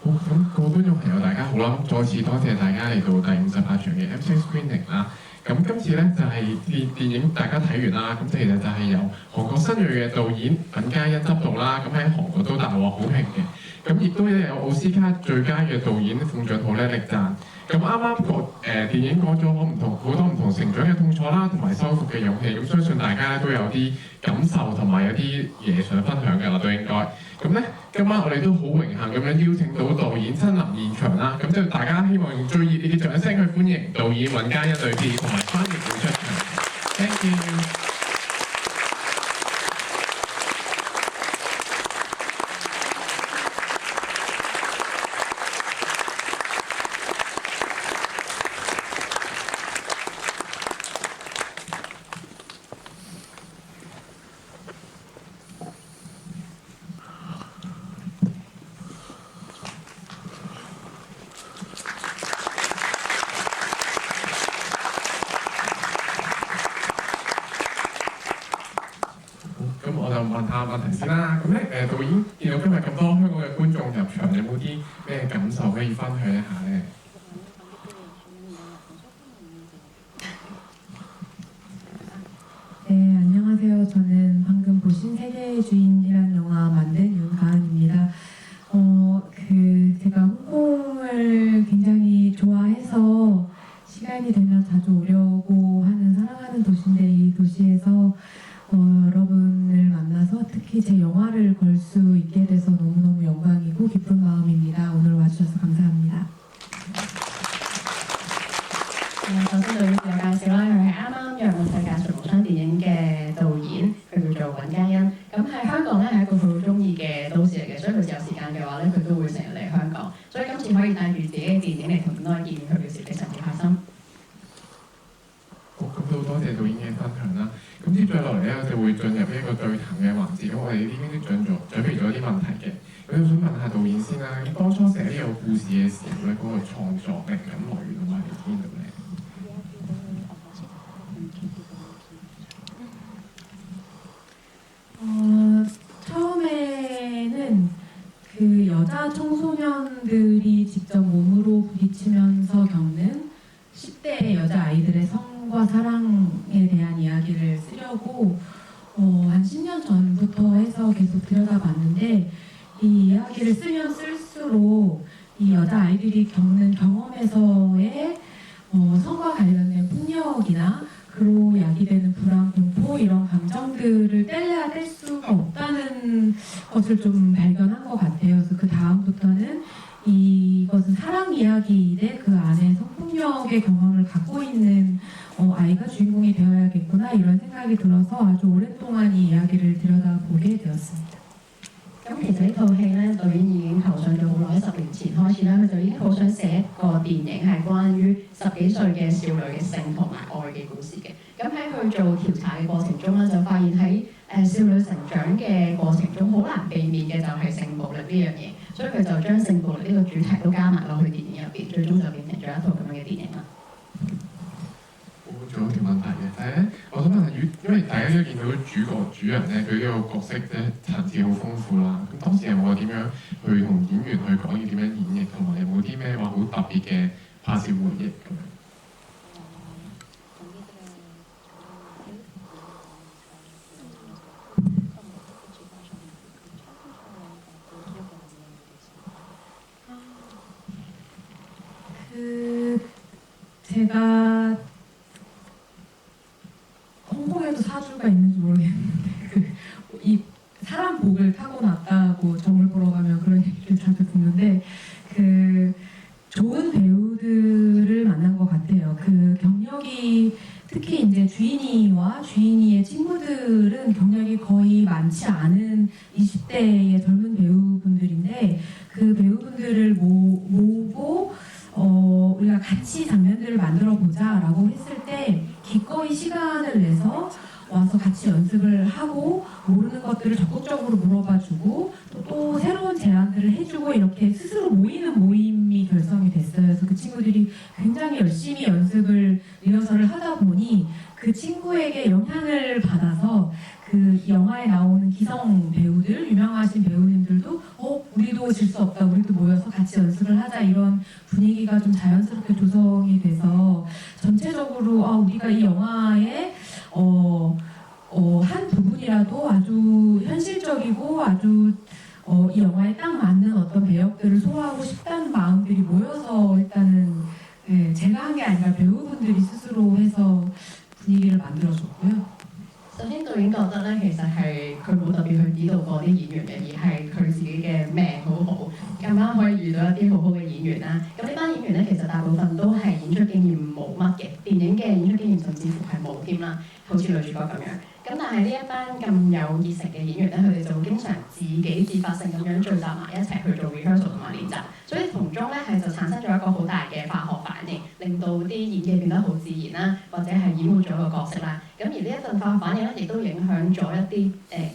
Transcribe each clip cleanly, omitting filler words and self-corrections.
好，咁各位觀眾朋友大家好啦，再次多謝大家嚟到第58場嘅 MC Screening 啦。咁今次咧就係電影大家睇完啦，咁其實就係由韓國新鋭嘅導演尹嘉欣執導啦，咁喺韓國都大獲好評嘅。咁亦都有奧斯卡最佳嘅導演奉俊昊咧力讚。咁啱啱電影講咗好多唔同成長嘅痛楚啦，同埋修復嘅勇氣。咁相信大家都有啲感受同埋有啲嘢想分享嘅啦，都應該。咁咧今晚我哋都好榮幸咁樣邀請到導演親臨現場啦。咁就大家希望用最熱烈嘅掌聲去歡迎導演尹嘉欣女士同埋翻譯會出場。Thank you。問下問題先啦，咁咧導演見到今日咁多香港嘅觀眾入場，有冇啲咩感受可以分享一下咧？ 네, 안녕하세요. 저는 방금 보신 세계의 주인이라는 영화 만든 윤가은입니다. 제가 홍콩을 굉장히 좋아해서 시간이 되면 자주 오려고 하는 사랑하는 도시인데 이 도시에서 여러분을 만나서 특히 제 영화를 걸 수 있게 돼서 너무너무 영광이고 기쁜 마음입니다. 오늘 와주셔서 감사합니다. 首先對於自我介紹啦，佢係啱啱約滿世界純無雙電影嘅導演，佢叫做尹嘉欣。咁喺香港咧係一個佢好中意嘅都市嚟嘅，所以佢有時間嘅話咧，佢都會成日嚟香港。所以今次可以帶住自己嘅電影嚟同咁多人見面，佢表示非常之開心。好，咁都多謝導演嘅分享啦。咁接住落嚟咧，我哋會進入一個對談嘅環節。咁我哋已經準備咗一啲問題嘅。咁我想問下導演先啦。咁當初寫呢個故事嘅時候咧，嗰個創作靈感來源同埋嚟邊度咧？ 처음에는 그 여자 청소년들이 직접 몸으로 부딪히면서 겪는 10대 여자 아이들의 성과 사랑에 대한 이야기를 쓰려고 한 10년 전부터 해서 계속 들여다봤는데 이 이야기를 쓰면 쓸수록 이 여자 아이들이 겪는 경험에서의 성과 관련된 폭력이나 그로 야기되는 불안, 공포 이런 감정들을 뗄래야 뗄 수가 없다는 것을 좀 발견한 것 같아요. 그래서 그 다음부터는 이것은 사랑 이야기인데 그 안에 성폭력의 경험을 갖고 있는 아이가 주인공이 되어야겠구나 이런 생각이 들어서 아주 오랫동안 이 이야기를 들여다보게 되었습니다. 咁其實呢套戲咧，導演已經投上咗好耐，10年前開始啦，佢就已經好想寫一個電影係關於10幾歲嘅少女嘅性同埋愛嘅故事嘅。咁喺佢做調查嘅過程中咧，就發現喺少女成長嘅過程中，好難避免嘅就係性暴力呢樣嘢，所以佢就將性暴力呢個主題都加埋落去電影入邊，最終就變成咗一套咁樣嘅電影啦。 仲有條問題嘅，但係咧，我想問下，因為大家都見到主人咧，佢呢個角色咧層次好豐富啦。咁當時有冇點樣去同演員去講要點樣演繹，同埋有冇啲咩話好特別嘅拍攝回憶咁樣？ 제가 홍콩에도 사주가 있는지 모르겠는데 이 사람 복을 타고났다고 점을 보러 가면 그런 얘기를 자주 듣는데 좋은 배우들을 만난 것 같아요. 그 경력이 특히 이제 주인이와 주인이의 친구들은 경력이 거의 많지 않은 20대의 젊은 배우분들인데 그 배우분들을 모으고 우리가 같이 장면들을 만들어 보자라고 했을 때 기꺼이 시간을 내서 와서 같이 연습을 하고 모르는 것들을 적극적으로 물어봐주고 또 새로운 제안들을 해주고 이렇게 스스로 모이는 모임이 결성이 됐어요. 그래서 그 친구들이 굉장히 열심히 연습을 리허설을 하다 하다 보니 그 친구에게 영향을 받아서 그 영화에 나오는 기성 배우들, 유명하신 배우님들도 우리도 질 수 없다, 우리도 모여서 같이 연습을 하자 이런 분위기가 좀 자연스럽게 조성이 돼서 전체적으로 우리가 이 영화에 한 부분이라도 아주 현실적이고 아주 이 영화에 딱 맞는 어떤 배역들을 소화하고 싶다는 마음들이 모여서 일단은 제가 한 게 아니라 배우분들이 스스로 해서 분위기를 만들어줬고요. 首先導演覺得咧，其實係佢冇特別去指導過啲演員嘅，而係佢自己嘅命好好，咁啱可以遇到一啲好好嘅演員啦。咁呢班演員咧，其實大部分都係演出經驗冇乜嘅，電影嘅演出經驗甚至乎係冇添啦，好似女主角咁樣。咁但係呢一班咁有熱誠嘅演員咧，佢哋就會經常自己自發性咁樣聚集埋一齊去做 rehearsal 同埋練習，所以從中咧係就產生咗一個好大嘅化學反應，令到啲演技變得好自然啦，或者係演活咗個角色啦。咁而呢一陣化學反應咧，亦都影響咗一啲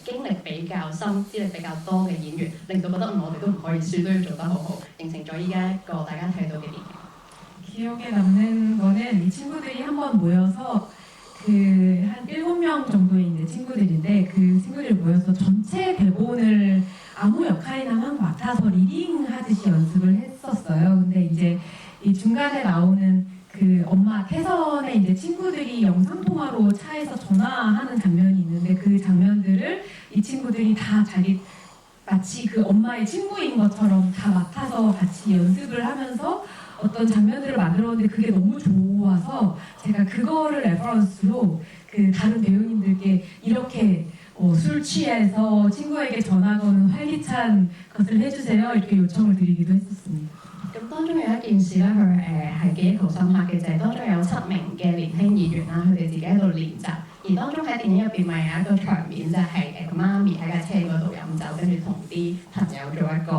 經歷比較深、資歷比較多嘅演員，令到覺得我哋都唔可以輸，都要做得好好，形成咗依家一個大家睇到嘅電影。 기억에 남는 거는 이 친구들이 한번 모여서 한 7명 정도의 이제 친구들인데 그 친구들이 모여서 전체 대본을 아무 역할이나 막 맡아서 리딩 하듯이 연습을 했었어요. 근데 이제 이 중간에 나오는 그 엄마 태선에 이제 친구들이 영상통화로 차에서 전화하는 장면이 있는데 그 장면들을 이 친구들이 다 자기 마치 그 엄마의 친구인 것처럼 다 맡아서 같이 연습을 하면서 어떤 장면들을 만들었는데 그게 너무 좋아서 제가 그거를 레퍼런스로 그 다른 배우님들께 이렇게 술 취해서 친구에게 전화 거는 활기찬 것을 해주세요 이렇게 요청을 드리기도 했었습니다. 咁當中有一件事咧，佢係記憶好深刻嘅，就係當中有7名嘅年輕演員啦，佢哋自己喺度練習，而當中喺電影入邊咪有一個場面就係個媽咪喺架車嗰度飲酒，跟住同啲朋友做一個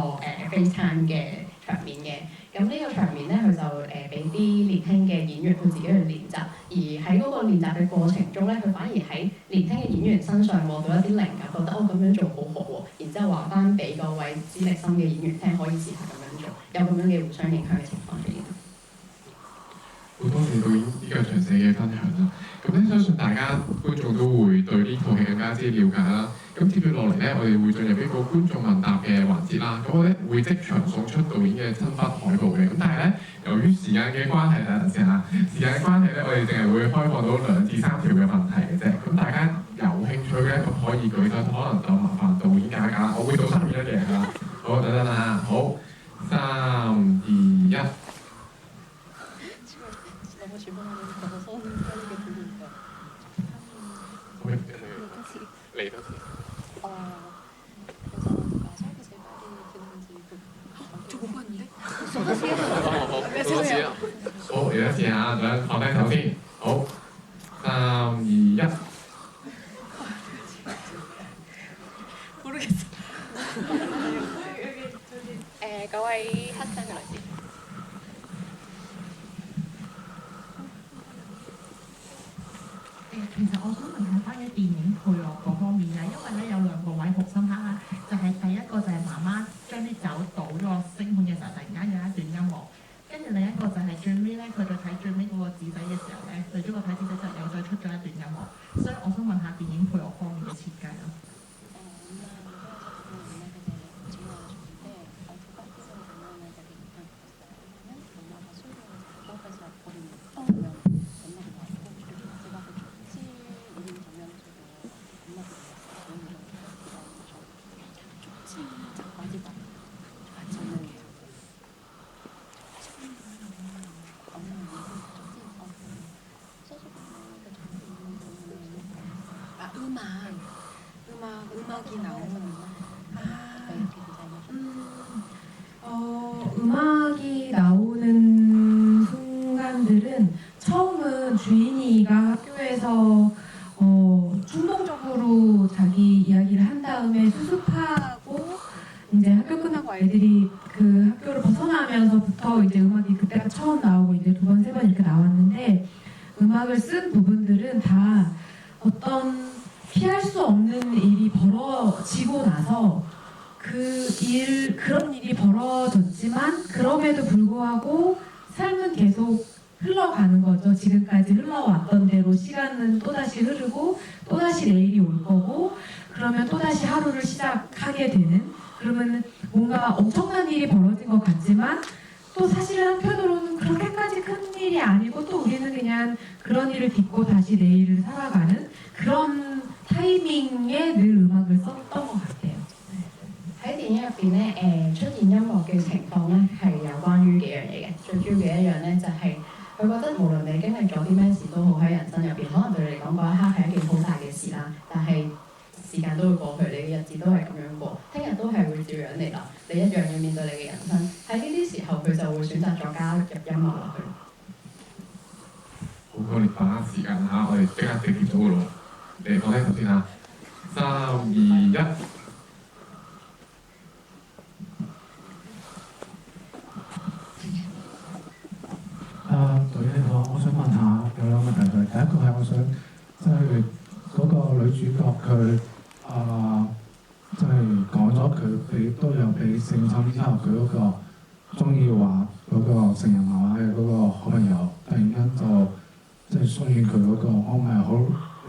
FaceTime 嘅場面嘅。咁呢個場面咧，佢就俾啲年輕嘅演員佢自己去練習，而喺嗰個練習嘅過程中咧，佢反而喺年輕嘅演員身上獲到一啲靈感，覺得咁樣做好好喎，然之後話翻俾嗰位資歷深嘅演員聽，可以試下咁樣做，有咁樣嘅互相影響嘅情況出現。好多謝導演呢個詳細嘅分享啦。咁咧，相信大家觀眾都會對呢套戲更加之了解啦。咁接住落嚟咧，我哋會進入呢個觀眾問答嘅環節啦。咁我咧會即場送出導演嘅親筆海報嘅。咁但係咧，由於時間嘅關係啦，等陣先嚇，時間嘅關係咧，我哋淨係會開放到2至3條嘅問題嘅啫。咁大家有興趣咧，咁可以舉手，可能就麻煩導演解啦。我會到3、2、1嘅係啦。好，等等啦，好，3、2、1。 嚟多次。做乜嘢？好，嚟多次啊！等放低手先。好，3、2、1。 嗰位黑衫嘅女士。 其實我想問下關於電影配樂嗰方面啊，因為咧有2個位好深刻啦，就係第一個就係媽媽將啲酒倒咗落星盤嘅時候，突然間有一段音樂，跟住另一個就係最尾咧，佢再睇最尾嗰個紙仔嘅時候咧，對咗個睇紙仔就又再出咗一段音樂，所以我想問下電影配樂方面嘅設計咯。 음악이 나오는 음악이 나오는 순간들은 처음은 주인이가 학교에서 충동적으로 자기 이야기를 한 다음에 수습하고 이제 학교 끝나고 아이들이 그 학교를 벗어나면서부터 이제 음악이 그때가 처음 나오고 이제 2번, 3번 이렇게 나왔는데 음악을 쓴 부분들은 다 어떤 피할 수 없는 일이 벌어지고 나서 그런 일이 벌어졌지만 그럼에도 불구하고 삶은 계속 흘러가는 거죠. 지금까지 흘러왔던 대로 시간은 또다시 흐르고 또다시 내일이 올 거고 그러면 또다시 하루를 시작하게 되는 그러면 뭔가 엄청난 일이 벌어진 것 같지만 또 사실은 한편으로는 그렇게까지 큰 일이 아니고 또 우리는 그냥 그런 일을 딛고 다시 내일을 살아가는 그런 타이밍에 늘 음악을 썼던 것 같아요. 喺電影入邊咧，出現音樂嘅情況咧係有關於幾樣嘢嘅。最主要嘅一樣咧就係、佢覺得無論你經歷咗啲咩事都好，喺人生入邊，可能對你嚟講嗰一刻係一件好大嘅事啦。但係時間都會過去，你嘅日子都係咁樣過，聽日都係會照樣嚟啦。你一樣要面對你嘅人生。喺呢啲時候，佢就會選擇咗加入音樂落去。好，我哋把握時間嚇，我哋即刻直接咗嘅咯。你講聽頭先嚇，3、2、1。對呢個，我想問下有兩個問題嘅。第一個係我想即係嗰個女主角佢即係講咗佢都有俾性侵之後，佢嗰個中意話嗰個成人漫畫嘅嗰個好朋友，突然間就即係騷擾佢嗰個，我唔係好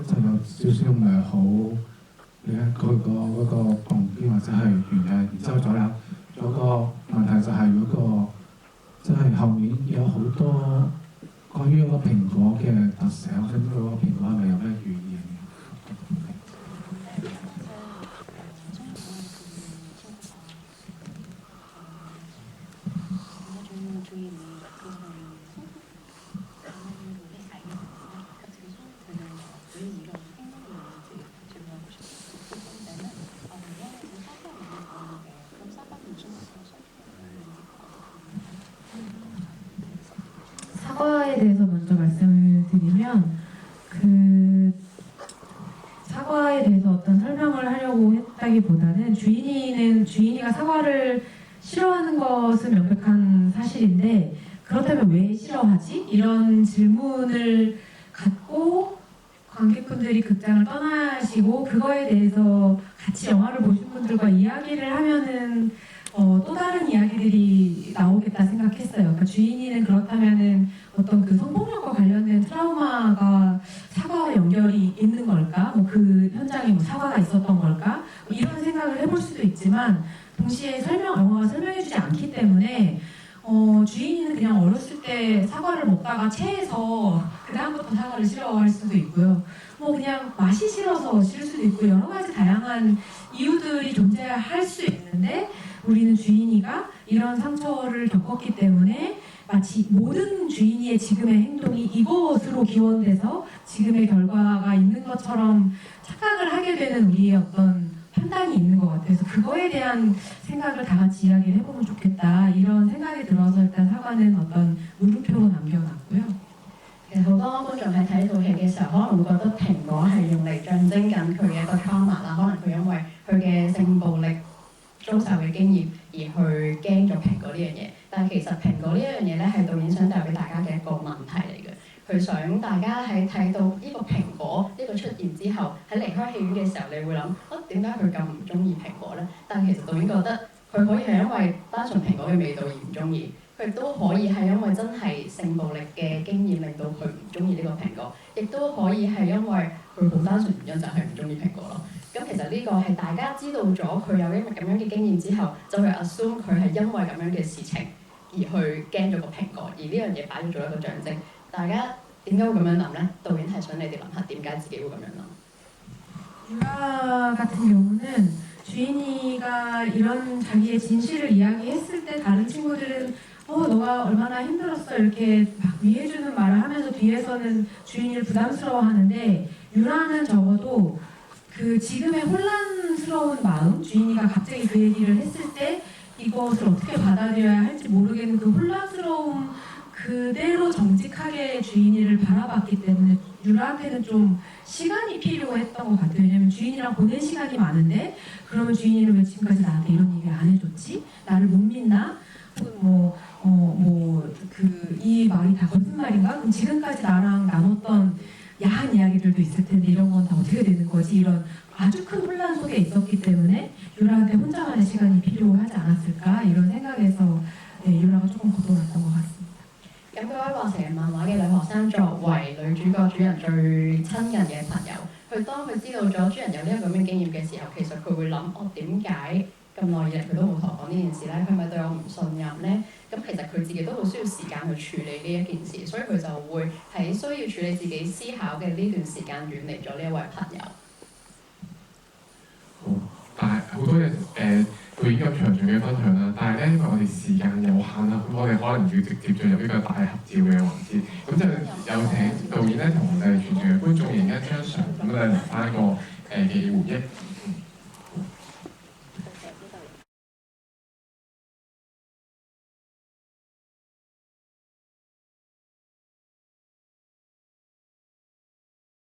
就有少少唔係好理解佢嗰個動機或者係原因。然之後仲有個問題就係嗰個。即係後面有好多關於嗰個蘋果嘅特寫，我想知道嗰個蘋果係咪有咩寓意嘅？사과에 대해서 먼저 말씀을 드리면 사과에 대해서 어떤 설명을 하려고 했다기보다는 주인이가 사과를 싫어하는 것은 명백한 사실인데 그렇다면 왜 싫어하지? 이런 질문을 갖고 관객분들이 극장을 떠나시고 그거에 대해서 같이 영화를 보신 분들과 이야기를 하면은 또 다른 이야기들이 나오겠다 생각했어요. 그러니까 주인이는 그렇다면은 어떤 그 성폭력과 관련된 트라우마가 사과와 연결이 있는 걸까? 뭐 그 현장에 뭐 사과가 있었던 걸까? 뭐 이런 생각을 해볼 수도 있지만 동시에 영화가 설명해주지 않기 때문에 주인이는 그냥 어렸을 때 사과를 먹다가 체해서 그 다음부터 사과를 싫어할 수도 있고요. 뭐 그냥 맛이 싫어서 싫을 수도 있고 여러 가지 다양한 이유들이 존재할 수 있는데 우리는 주인이가 이런 상처를 겪었기 때문에 마치 모든 주인이의 지금의 행동이 이것으로 기원돼서 지금의 결과가 있는 것처럼 착각을 하게 되는 우리의 어떤 판단이 있는 것 같아요. 그래서 그거에 대한 생각을 다 같이 이야기를 해보면 좋겠다. 이런 생각이 들어서 일단 사과는 어떤 물음표로 남겨놨고요. 其實好多觀眾喺睇呢套戲嘅時候，可能會覺得蘋果係用嚟象徵緊佢嘅一個 trauma 啦，可能佢因為佢嘅性暴力遭受嘅經驗而去驚咗蘋果呢樣嘢。但係其實蘋果呢一樣嘢咧係導演想帶俾大家嘅一個問題嚟嘅。佢想大家喺睇到呢個蘋果呢個出現之後，喺離開戲院嘅時候，你會諗點解佢咁唔中意蘋果咧？但係其實導演覺得佢可以係因為單純蘋果嘅味道而唔中意。佢都可以係因為真係性暴力嘅經驗令到佢唔中意呢個蘋果，亦都可以係因為佢好單純原因就係唔中意蘋果咯。咁其實呢個係大家知道咗佢有呢個咁樣嘅經驗之後，就去 assume 佢係因為咁樣嘅事情而去驚咗個蘋果，而呢樣嘢擺咗做一個象徵。大家點解會咁樣諗呢？導演係想你哋諗下點解自己會咁樣諗。 유라 같은 경우는 주인이가 이런 자기의 진실을 이야기했을 때 다른 친구들은 너가 얼마나 힘들었어 이렇게 막 위해주는 말을 하면서 뒤에서는 주인이를 부담스러워하는데 유라는 적어도 그 지금의 혼란스러운 마음 주인이가 갑자기 그 얘기를 했을 때 이것을 어떻게 받아들여야 할지 모르겠는 그 혼란스러움 그대로 정직하게 주인이를 바라봤기 때문에 유라한테는 좀 시간이 필요했던 것 같아요. 왜냐면 주인이랑 보낸 시간이 많은데 그러면 주인이는 왜 지금까지 나한테 이런 얘기를 안 해줬지? 나를 못 믿나? 이 말이 다 거짓말인가? 그럼 지금까지 나랑 나눴던 야한 이야기들도 있을 텐데 이런 건 다 어떻게 되는 거지? 이런 아주 큰 혼란 속에 있었기 때문에 유라한테 혼자만의 시간이 필요하지 않았을까? 이런 생각에서 유라가 조금 거둬놨던 것 같습니다. 咁嗰位畫成人漫畫嘅女學生作為女主角主人最親近嘅朋友，佢當佢知道咗主人有呢一個咁嘅經驗嘅時候，其實佢會諗：哦，點解咁耐以嚟佢都冇同我講呢件事咧？佢咪對我唔信任咧？咁其實佢自己都好需要時間去處理呢一件事，所以佢就會喺需要處理自己思考嘅呢段時間遠離咗呢一位朋友。好，但係好多嘢導演咁詳盡嘅分享啦，但係咧，因為我哋時間有限啦，咁我哋可能要直接進入呢個大合照嘅環節，咁就有請導演咧同全場嘅觀眾影一張相，咁咧留翻一個嘅回憶。